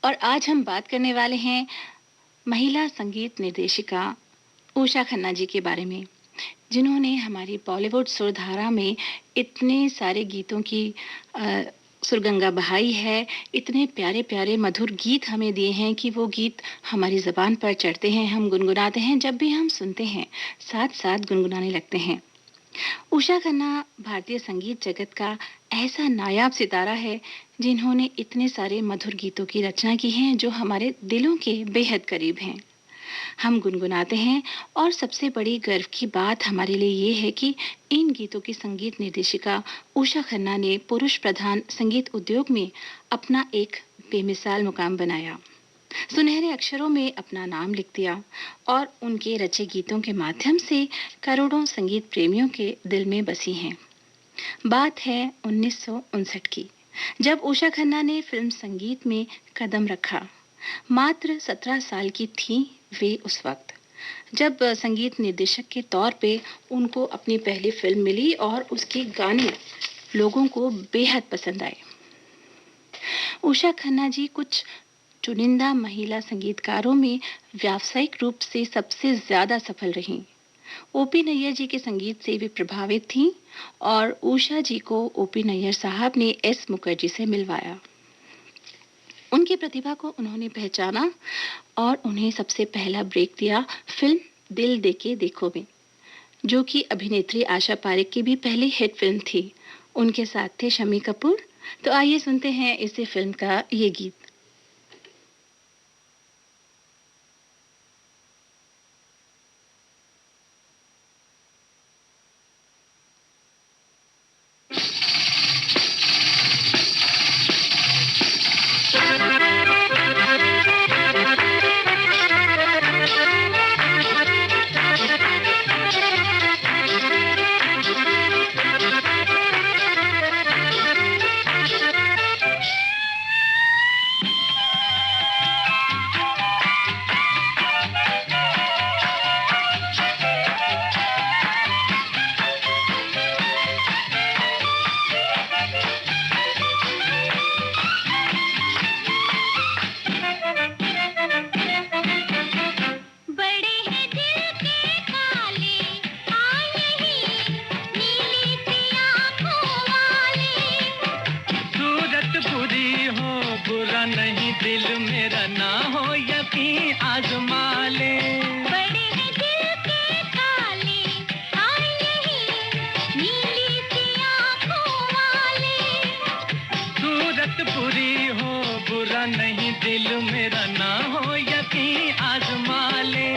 और आज हम बात करने वाले हैं महिला संगीत निर्देशिका उषा खन्ना जी के बारे में, जिन्होंने हमारी बॉलीवुड सुरधारा में इतने सारे गीतों की अ, सुरगंगा बहाई है, इतने प्यारे-प्यारे मधुर गीत हमें दिए हैं कि वो गीत हमारी ज़ुबान पर चढ़ते हैं, हम गुनगुनाते हैं, जब भी हम सुनते हैं, साथ-साथ गुनगुनाने लगते हैं। उषा खन्ना भारतीय संगीत जगत का ऐसा नायाब सितारा है जिन्होंने इतने सारे मधुर गीतों की रचना की है जो हमारे दिलों के बेहद करीब हैं। हम गुनगुनाते हैं और सबसे बड़ी गर्व की बात हमारे लिए ये है कि इन गीतों की संगीत निर्देशिका उषा खन्ना ने पुरुष प्रधान संगीत उद्योग में अपना एक बेमिसाल मुकाम बनाया, सुनहरे अक्षरों में अपना नाम लिख दिया और उनके रचे गीतों के माध्यम से करोड़ों संगीत प्रेमियों के दिल में बसी हैं। बात है 1959 की, जब उषा खन्ना ने फिल्म संगीत में कदम रखा। मात्र 17 साल की थीं वे उस वक्त, जब संगीत निर्देशक के तौर पे उनको अपनी पहली फिल्म मिली और उसके गाने लोगों को बेहद पसंद आए। उषा खन्ना जी कुछ चुनिंदा महिला संगीतकारों में व्यावसायिक रूप से सबसे ज्यादा सफल रहीं। ओपी नैयर जी के संगीत से भी प्रभावित थीं और उषा जी को ओपी नैयर साहब ने एस मुखर्जी से मिलवाया। उनकी प्रतिभा को उन्होंने पहचाना और उन्हें सबसे पहला ब्रेक दिया फिल्म दिल देके देखो में, जो कि अभिनेत्री आशा पारेख की भी पहली हिट फिल्म थी। उनके साथ थे शम्मी कपूर। तो आइए सुनते हैं इसी फिल्म का ये गीत। नहीं दिल मेरा ना हो यकीन आजमा ले। बड़े हैं दिल के काले आए यही नीली सी आंखों वाले। सूरत बुरी हो बुरा नहीं दिल मेरा ना हो यकीन आजमा ले।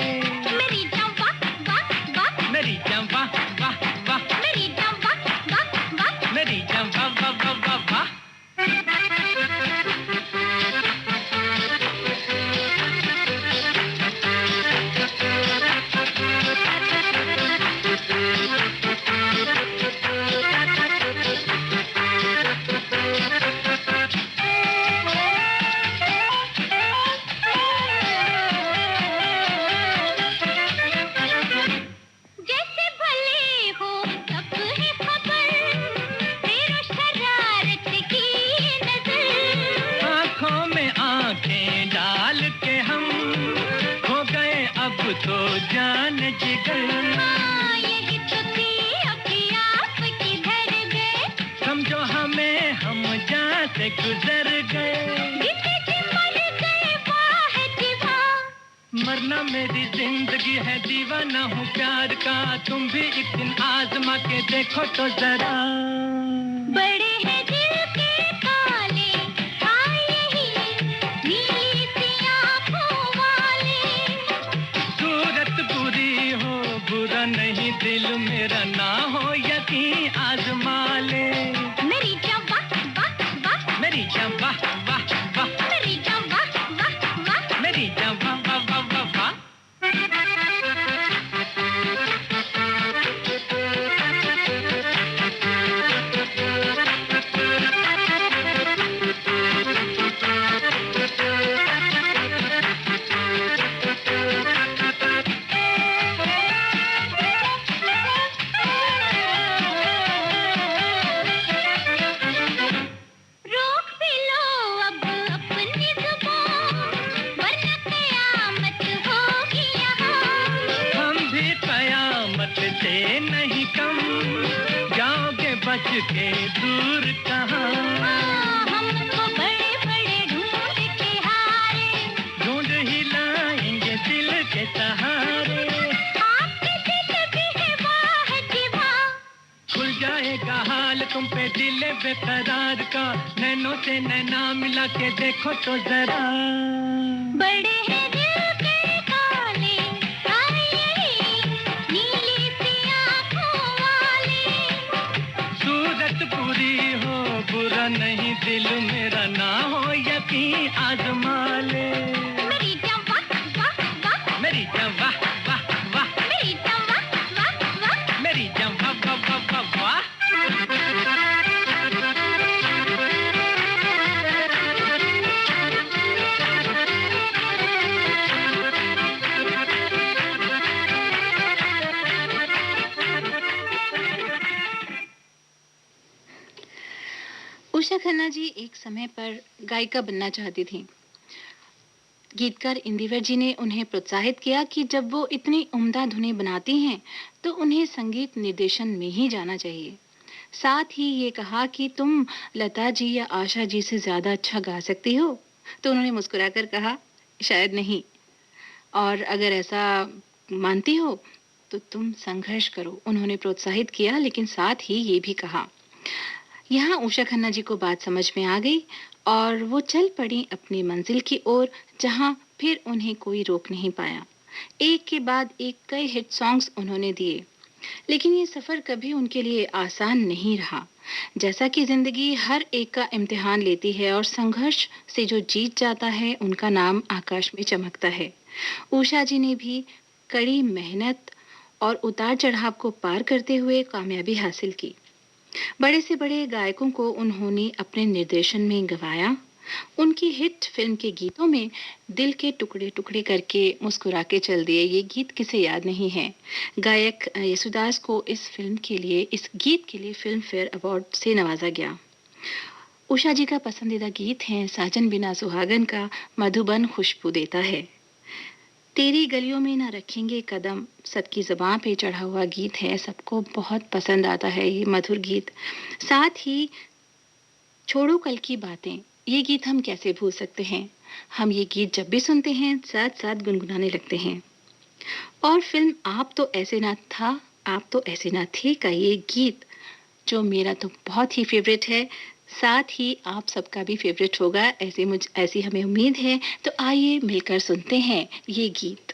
मेरी जान वाह वाह वाह, मेरी जान वाह वाह वाह, मेरी जान वाह वाह वाह, मेरी जान वाह वाह वाह वाह वाह। तो जान जिगर यही तो थी अभी आपकी धर गए। समझो हमें हम जहाँ से गुजर गए। मर गए वाह दीवाना, मरना मेरी जिंदगी है दीवाना हूँ प्यार का। तुम भी एक दिन आजमा के देखो तो जरा। बड़े हैं दिल के काले आए यही नीली सी आंखों वाले। सूरत बुरी हो बुरा नहीं दिल मेरा ना हो यकीन आजमा ले। मेरी जान वाह वाह वाह, मेरी जान वाह वाह वाह, मेरी जान वाह वाह वाह, मेरी जान वाह वाह वाह वाह वाह। से नहीं कम, जाओगे बच के दूर कहाँ। हमको बड़े बड़े ढूंढ के हारे, ढूंढ ही लाएंगे दिल के सहारे। आपके दिल भी है वाह की वाह, खुल जाएगा हाल तुम पे दिल बेकरार का, नैनों से नैना मिला के देखो तो जरा। बड़े हैं दिल के काले काले, नीली सी आँखों वाले। सूरत बुरी हो बुरा नहीं, दिल मेरा ना हो यकीन आजमा ले। मेरी जान वाह वाह वाह, मेरी जान वाह वाह वाह, मेरी जान वाह वाह वाह। मेरी जान वाह वाह वाह वाह वाह। उषा खन्ना जी एक समय पर गायिका बनना चाहती थीं। गीतकार इंदिवर जी ने उन्हें प्रोत्साहित किया कि जब वो इतनी उम्दा धुनें बनाती हैं तो उन्हें संगीत निर्देशन में ही जाना चाहिए। साथ ही ये कहा कि तुम लता जी या आशा जी से ज्यादा अच्छा गा सकती हो। तो उन्होंने मुस्कुराकर कहा, शायद नहीं, और अगर ऐसा मानती हो तो तुम संघर्ष करो। उन्होंने प्रोत्साहित किया, लेकिन साथ ही ये भी कहा। यहाँ उषा खन्ना जी को बात समझ में आ गई और वो चल पड़ी अपनी मंजिल की ओर, जहाँ फिर उन्हें कोई रोक नहीं पाया। एक के बाद एक कई हिट सॉन्ग्स उन्होंने दिए, लेकिन ये सफर कभी उनके लिए आसान नहीं रहा। जैसा कि जिंदगी हर एक का इम्तिहान लेती है और संघर्ष से जो जीत जाता है उनका नाम आकाश में चमकता है। उषा जी ने भी कड़ी मेहनत और उतार चढ़ाव को पार करते हुए कामयाबी हासिल की। बड़े से बड़े गायकों को उन्होंने अपने निर्देशन में गवाया। उनकी हिट फिल्म के गीतों में दिल के टुकड़े टुकड़े करके मुस्कुरा के चल दिए, ये गीत किसे याद नहीं है। गायक येसुदास को इस गीत के लिए फिल्म फेयर अवार्ड से नवाजा गया। उषा जी का पसंदीदा गीत है साजन बिना सुहागन का मधुबन खुशबू देता है। तेरी गलियों में ना रखेंगे कदम सबकी ज़बां पे चढ़ा हुआ गीत है, सबको बहुत पसंद आता है ये मधुर गीत। साथ ही छोड़ो कल की बातें, ये गीत हम कैसे भूल सकते हैं। हम ये गीत जब भी सुनते हैं साथ साथ गुनगुनाने लगते हैं। और फिल्म आप तो ऐसे ना था आप तो ऐसे ना थे का ये गीत जो मेरा तो बहुत ही फेवरेट है, साथ ही आप सबका भी फेवरेट होगा, ऐसी हमें उम्मीद है। तो आइए मिलकर सुनते हैं ये गीत।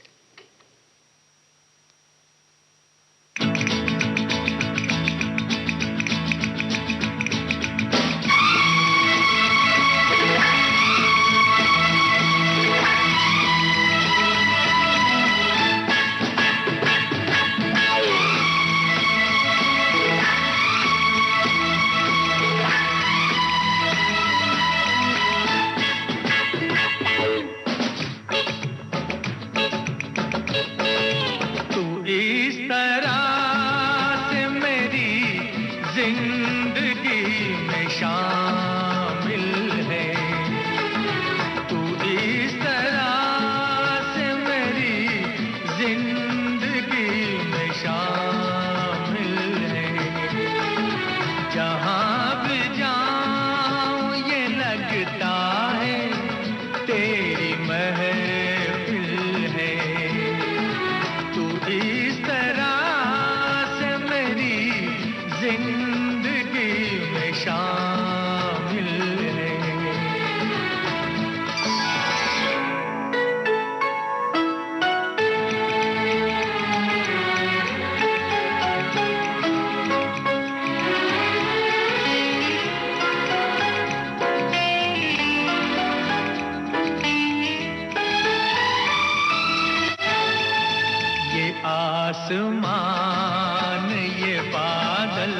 आसमान ये बादल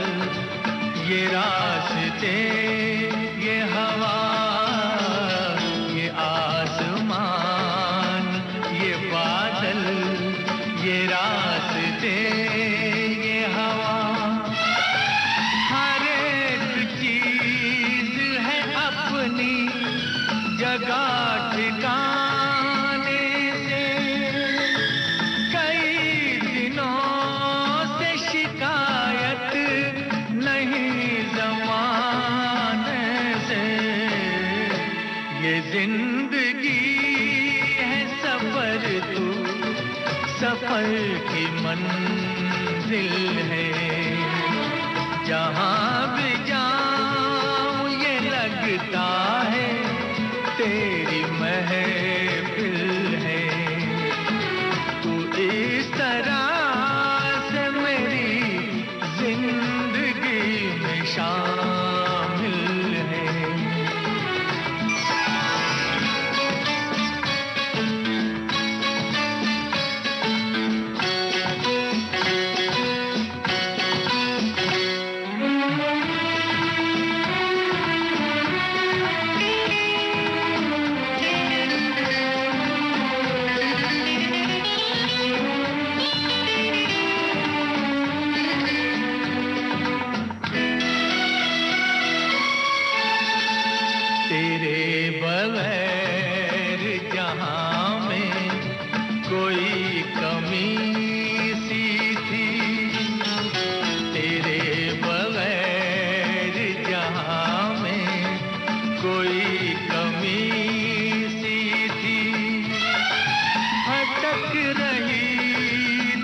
ये रास्ते ये हवा, ये आसमान ये बादल ये रास्ते ये हवा, हर एक चीज है अपनी जगह ठिकाने से। कई दिनों से ये जिंदगी है सफर, तू सफर की मंजिल है। जहाँ भी जाऊं ये लगता है तेरी महफिल है। तू इस तरह से मेरी जिंदगी में शामिल है। तेरे बगैर जहां में कोई कमी सी थी। तेरे बगैर जहां में कोई कमी सी थी। भटक रही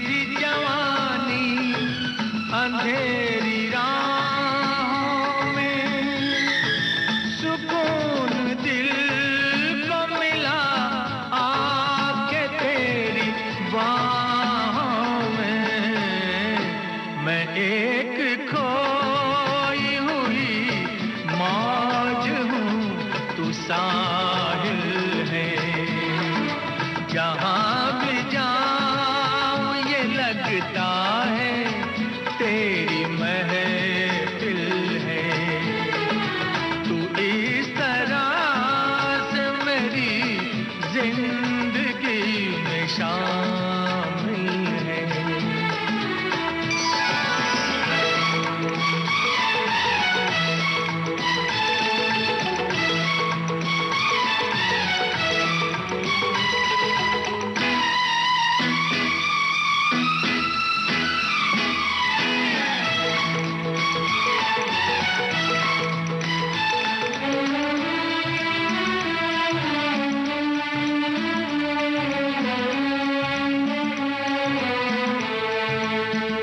थी जवानी अंधेरी राहों में। सुकून दिल को मिला आके तेरी बाहों में। मैं एक खोई हुई मौज हूँ, तू साहिल है। जहाँ भी जाऊँ ये लगता है तेरी महफिल है। तू इस तरह से मेरी जिंदगी में शामिल है।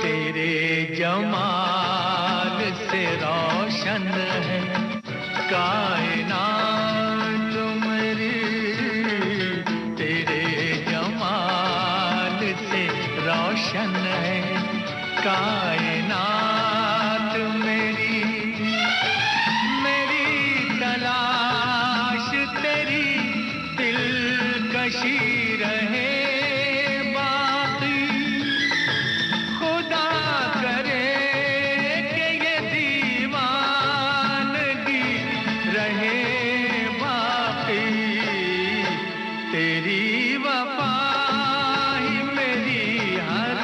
तेरे जमाल से रोशन है कायनात मेरी। तेरे जमाल से रोशन है कायनात मेरी। मेरी तलाश तेरी दिलकशी रहे बाकी। खुदा करे कि ये दीवानगी रहे बाकी। तेरी वफा ही मेरी हर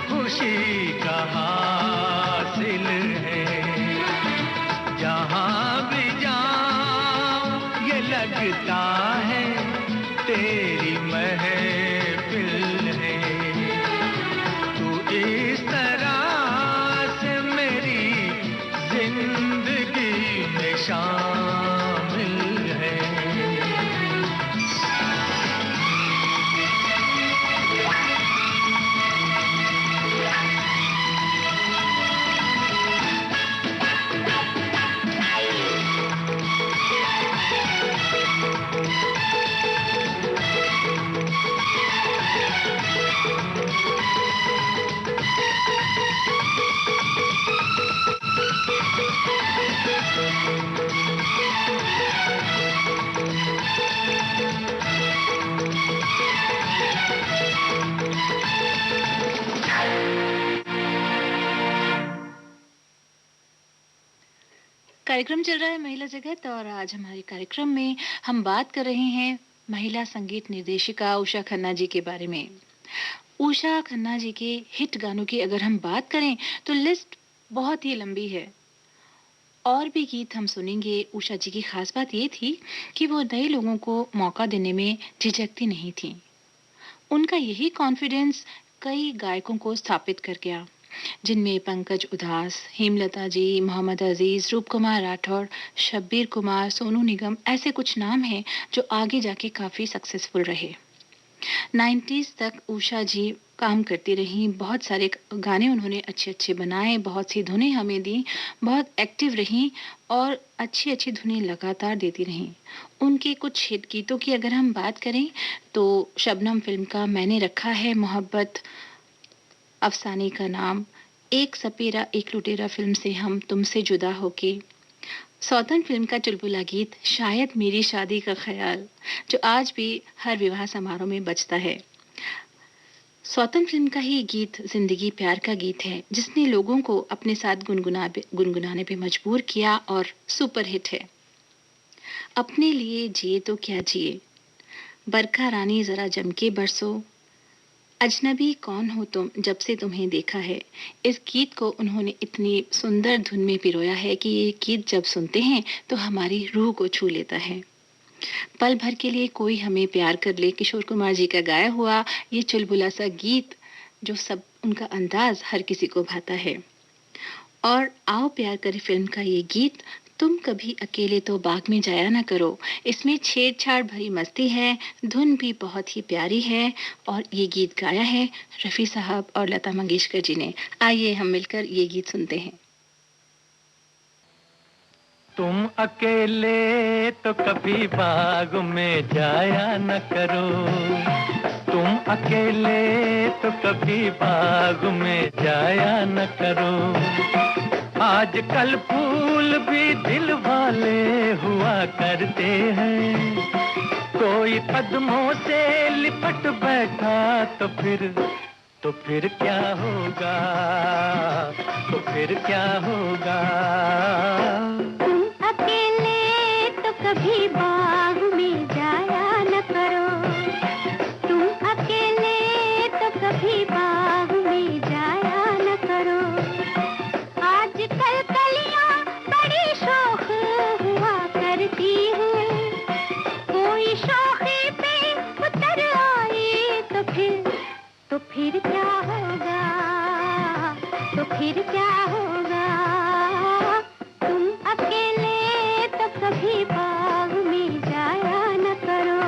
खुशी का हासिल है। जहाँ भी जाऊं ये लगता है तेरी महफिल है। तू इस तरह से मेरी जिंदगी में शामिल है। कार्यक्रम चल रहा है महिला जगत और आज हमारे कार्यक्रम में हम बात कर रहे हैं महिला संगीत निर्देशिका उषा खन्ना जी के बारे में। उषा खन्ना जी के हिट गानों की अगर हम बात करें तो लिस्ट बहुत ही लंबी है। और भी गीत हम सुनेंगे। उषा जी की खास बात ये थी कि वो नए लोगों को मौका देने में झिझकती नहीं थी। उनका यही कॉन्फिडेंस कई गायकों को स्थापित कर गया। जिनमें पंकज उधास, हेमलता जी, मोहम्मद अजीज, रूप कुमार राठौर, शब्बीर कुमार, सोनू निगम ऐसे कुछ नाम हैं जो आगे जाके काफ़ी सक्सेसफुल रहे। 90s तक उषा जी काम करती रहीं, बहुत सारे गाने उन्होंने अच्छे-अच्छे बनाए, बहुत सी धुनें हमें दी, बहुत एक्टिव रहीं और अच्छी-अच्छी धुनें लगातार देती रहीं। उनके कुछ हिट गीतों की अगर हम बात करें, तो शबनम फ़िल्म का मैंने रखा है मोहब्बत, अफ़साने का नाम, एक सपेरा एक लुटेरा फ़िल्म से हम तुमसे जुदा होके, सौतन फ़िल्म का चुलबुला गीत शायद मेरी शादी का ख़याल, जो आज भी हर विवाह समारोह में बजता है। सौतन फ़िल्म का ही गीत ज़िंदगी प्यार का गीत है, जिसने लोगों को अपने साथ गुनगुनाने पे मजबूर किया और सुपर हिट है। अपने लिए जिए तो क्या जिए, बरखा रानी ज़रा जम के बरसो, अजनबी कौन हो तुम जब से तुम्हें देखा है। इस गीत को उन्होंने इतनी सुंदर धुन में पिरोया है कि ये गीत जब सुनते हैं तो हमारी रूह को छू लेता है। पल भर के लिए कोई हमें प्यार कर ले, किशोर कुमार जी का गाया हुआ ये चुलबुला सा गीत, जो सब उनका अंदाज हर किसी को भाता है। और आओ प्यार करे फिल्म का ये गीत, तुम कभी अकेले तो बाग में जाया ना करो, इसमें छेड़छाड़ भरी मस्ती है, धुन भी बहुत ही प्यारी है और ये गीत गाया है रफ़ी साहब और लता मंगेशकर जी ने। आइए हम मिलकर ये गीत सुनते हैं। तुम अकेले तो कभी बाग में जाया न करो, तुम अकेले तो कभी बाग में जाया न करो, आजकल फूल भी दिल वाले हुआ करते हैं, कोई कदमों से लिपट बैठा तो फिर क्या होगा, तो फिर क्या होगा। तुम अकेले तो कभी बाग में जाया न करो, तुम अकेले तो कभी बाग में जाया न करो, आजकल कलियां बड़ी शौक हुआ करती हैं, कोई शौखी पे उतर आए तो फिर क्या होगा, तो फिर क्या होगा। तुम अकेले तो कभी बाग में जाया न करो।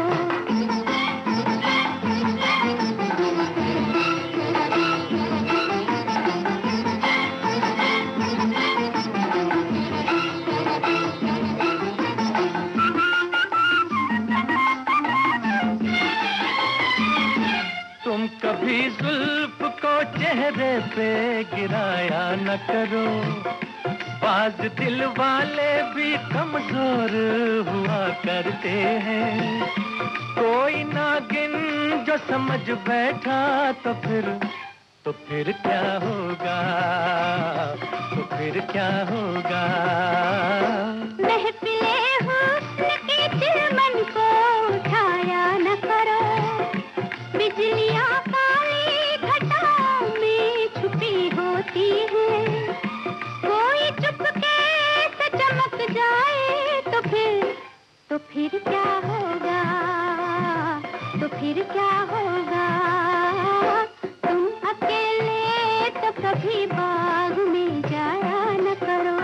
तुम कभी जुल्फ को चेहरे पे गिराया न करो, बाज दिल वाले भी कमजोर हुआ करते हैं, कोई नागिन जो समझ बैठा तो फिर क्या होगा, तो फिर क्या होगा। महफिले हुस्न के चिलमन को उठाया न करो, बिजलियां काली घटाओं में छुपी होती हैं, कोई चुपके से चमक जाए तो फिर क्या होगा, तो फिर क्या होगा। तुम अकेले तो कभी बाग में जाया न करो।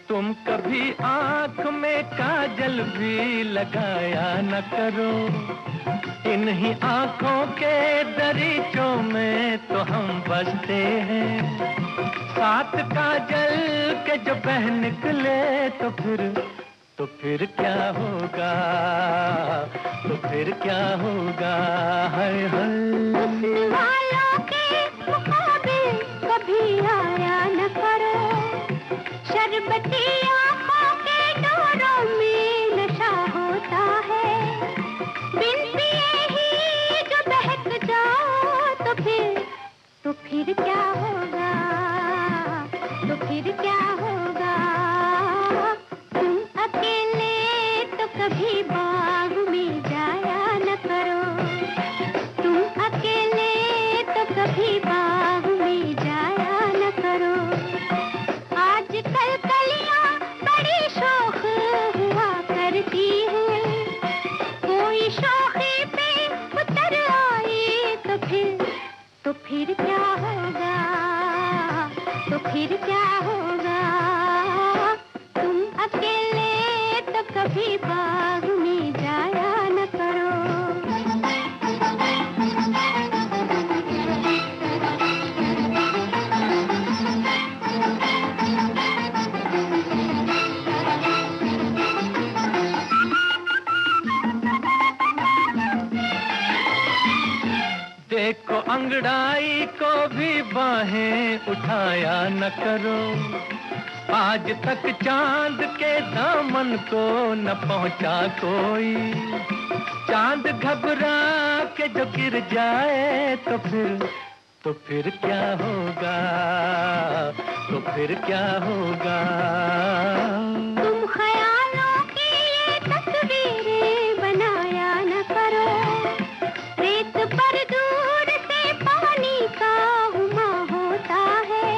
तुम कभी आँख में काजल भी लगाया न करो, इन्हीं आँखों के दरीचों में तो हम बसते हैं, साथ काजल के जो बह निकले तो फिर क्या होगा, तो फिर क्या होगा। हाय हाय वालों के मुकाबिल कभी आया न करो, शरबती आँखों के डोरों में नशा होता है, बिन पिए ही जो बहक जाओ तो फिर क्या होगा, तो फिर क्या होगा। तुम अकेले तो कभी बाग में जाया न करो, तुम अकेले तो कभी कभी बाग में जाया न करो। देखो अंगड़ाई को भी बाहें उठाया न करो, आज तक चांद के दामन को न पहुंचा कोई। चांद घबरा के जो गिर जाए तो फिर क्या होगा, तो फिर क्या होगा। तुम ख्यालों की ये तस्वीरें बनाया न करो, रेत पर दूर से पानी का हुमा होता है।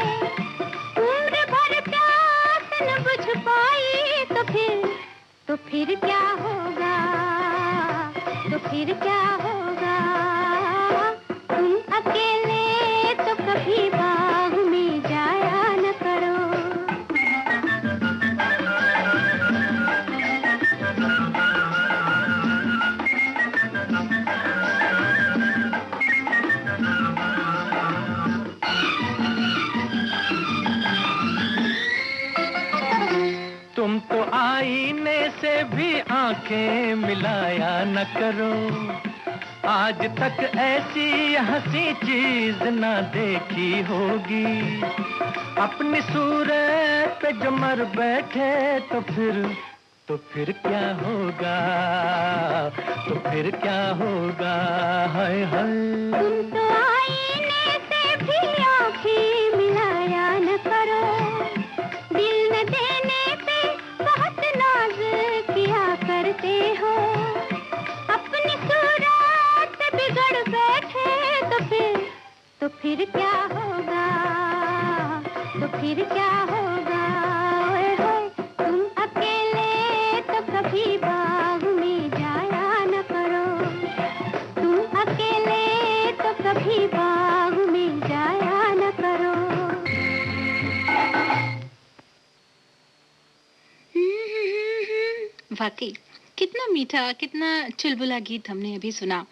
उम्र भर प्यास न बुझ पाई तो फिर क्या होगा, तो फिर क्या होगा। तुम अकेले तो कभी बाग में जाया न करो। तुम तो आईने से भी आंखें मिलाया न करो, आज तक ऐसी हंसी चीज ना देखी होगी। अपनी सूरत पे जो मर बैठे तो फिर क्या होगा, तो फिर क्या होगा। हाय हाय। तुम तो आईने से भी आंखें मिलाया न करो, दिल न देने पे बहुत नाज किया करते हो। अपनी सूरत पे बिगड़ बैठे तो फिर क्या होगा, तो फिर क्या होगा। ओए होए, तुम अकेले तो कभी बाग में जाया न करो। तुम अकेले तो कभी बाग में जाया न करो। वाकई कितना मीठा, कितना चुलबुला गीत हमने अभी सुना।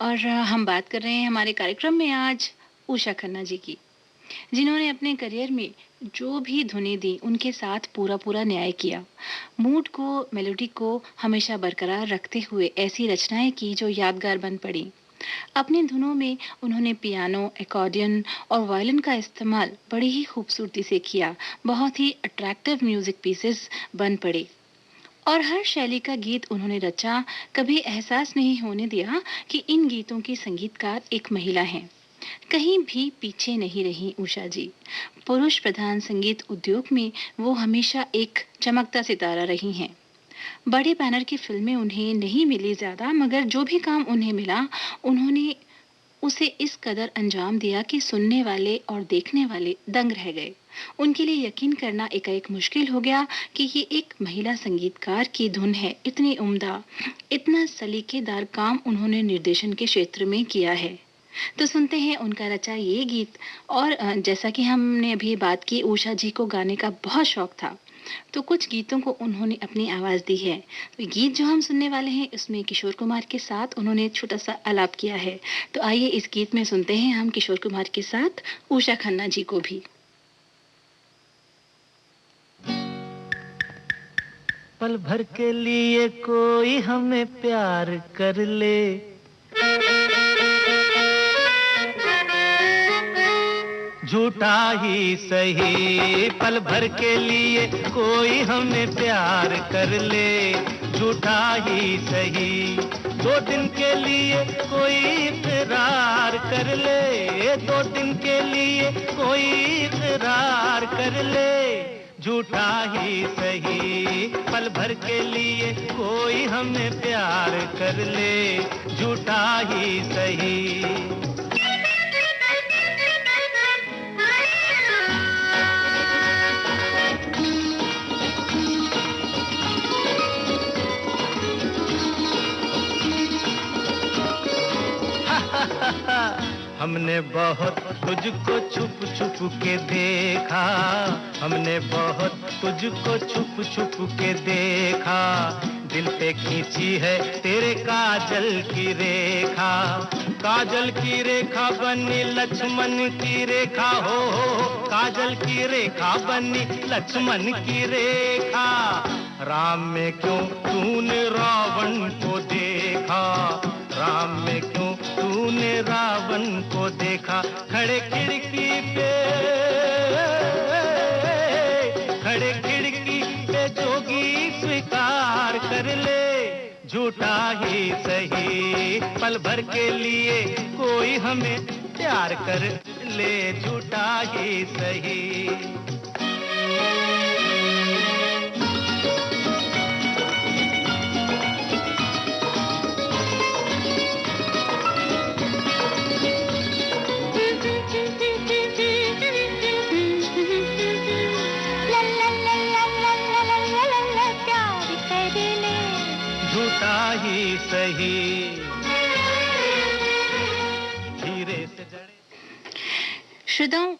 और हम बात कर रहे हैं हमारे कार्यक्रम में आज उषा खन्ना जी की, जिन्होंने अपने करियर में जो भी धुनें दी उनके साथ पूरा पूरा न्याय किया। मूड को, मेलोडी को हमेशा बरकरार रखते हुए ऐसी रचनाएं की जो यादगार बन पड़ी। अपनी धुनों में उन्होंने पियानो, एकॉर्डियन और वायलिन का इस्तेमाल बड़ी ही खूबसूरती से किया। बहुत ही अट्रैक्टिव म्यूजिक पीसेस बन पड़े और हर शैली का गीत उन्होंने रचा। कभी एहसास नहीं होने दिया कि इन गीतों की संगीतकार एक महिला हैं। कहीं भी पीछे नहीं रही उषा जी। पुरुष प्रधान संगीत उद्योग में वो हमेशा एक चमकता सितारा रही हैं। बड़े बैनर की फिल्में उन्हें नहीं मिली ज्यादा, मगर जो भी काम उन्हें मिला उन्होंने उसे इस कदर अंजाम दिया कि सुनने वाले और देखने वाले दंग रह गए। उनके लिए यकीन करना एकाएक मुश्किल हो गया कि ये एक महिला संगीतकार की धुन है। इतनी उम्दा, इतना सलीकेदार काम उन्होंने निर्देशन के क्षेत्र में किया है। तो सुनते हैं उनका रचा ये गीत। और जैसा कि हमने अभी बात की, उषा जी को गाने का बहुत शौक था, तो कुछ गीतों को उन्होंने अपनी आवाज दी है। तो गीत जो हम सुनने वाले हैं उसमें किशोर कुमार के साथ उन्होंने छोटा सा आलाप किया है। तो आइए इस गीत में सुनते हैं हम किशोर कुमार के साथ उषा खन्ना जी को भी। पल भर के लिए कोई हमें प्यार कर ले, झूठा ही सही। पल भर के लिए कोई हमें प्यार कर ले, झूठा ही सही। 2 दिन के लिए कोई इकरार कर ले, 2 दिन के लिए कोई इकरार कर ले, झूठा ही सही। पल भर के लिए कोई हमें प्यार कर ले, झूठा ही सही। हमने बहुत तुझको छुप छुप के देखा, हमने बहुत तुझको छुप छुप के देखा। दिल पे खींची है तेरे काजल की रेखा। काजल की रेखा बनी लक्ष्मण की रेखा हो, काजल की रेखा बनी लक्ष्मण की रेखा। राम में क्यों तूने रावण को देखा, राम में क्यों तूने रावण को देखा। खड़े खिड़की पे, खड़े खिड़की पे जोगी स्वीकार कर ले, झूठा ही सही पल भर के लिए कोई हमें प्यार कर ले, झूठा ही सही। ही सही धीरे से जड़े। श्रोताओं,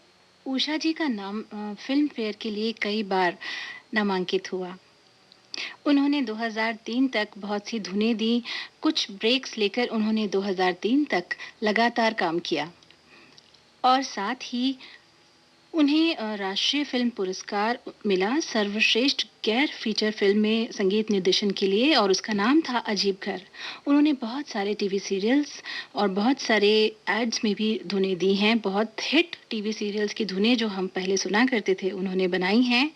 उषा जी का नाम फिल्म फेयर के लिए कई बार नामांकित हुआ। उन्होंने 2003 तक बहुत सी धुनें दी। कुछ ब्रेक्स लेकर उन्होंने 2003 तक लगातार काम किया और साथ ही उन्हें राष्ट्रीय फिल्म पुरस्कार मिला सर्वश्रेष्ठ गैर फीचर फिल्म में संगीत निर्देशन के लिए, और उसका नाम था अजीब घर। उन्होंने बहुत सारे टीवी सीरियल्स और बहुत सारे एड्स में भी धुनें दी हैं। बहुत हिट टीवी सीरियल्स की धुनें जो हम पहले सुना करते थे उन्होंने बनाई हैं।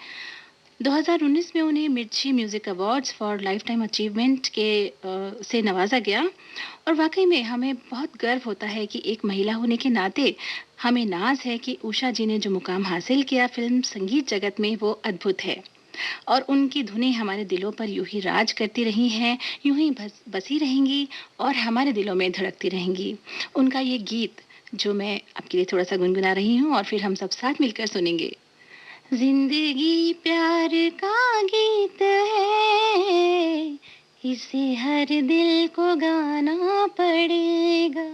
2019 में उन्हें मिर्ची music awards for life time achievement से नवाजा गया, और वाकई में हमें बहुत गर्व होता है कि एक महिला होने के नाते हमें नाज है कि उषा जी ने जो मुकाम हासिल किया फिल्म संगीत जगत में वो अद्भुत है, और उनकी धुनें हमारे दिलों पर यूं ही राज करती रही हैं, यूं ही बसी रहेंगी और हमारे दिलों में धड़कती रहेंगी। उनका ये गीत जो मैं आपके लिए थोड़ा सा गुनगुना रही हूँ और फिर हम सब साथ मिलकर सुनेंगे। जिंदगी प्यार का गीत है, इसे हर दिल को गाना पड़ेगा।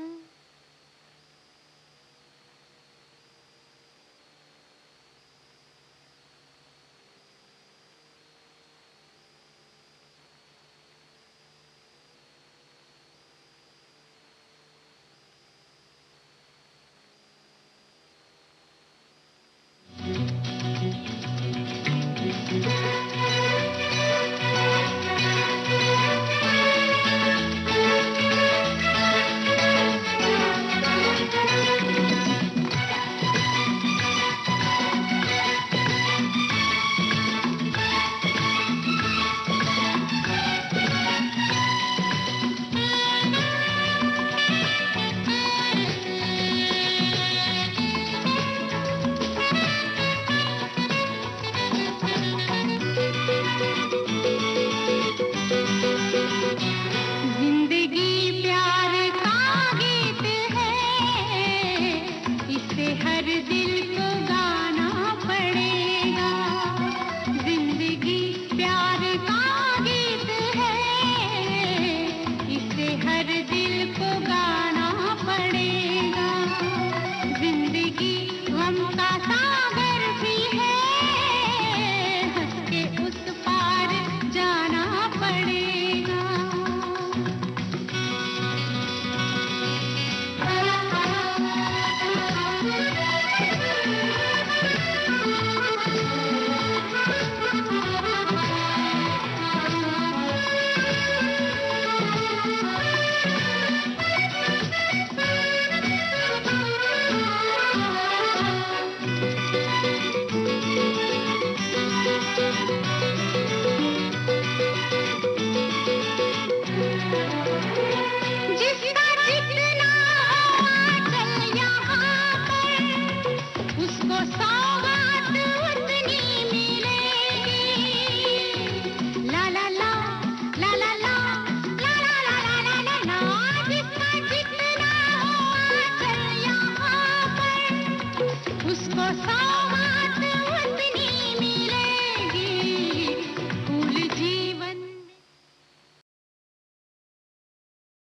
उसको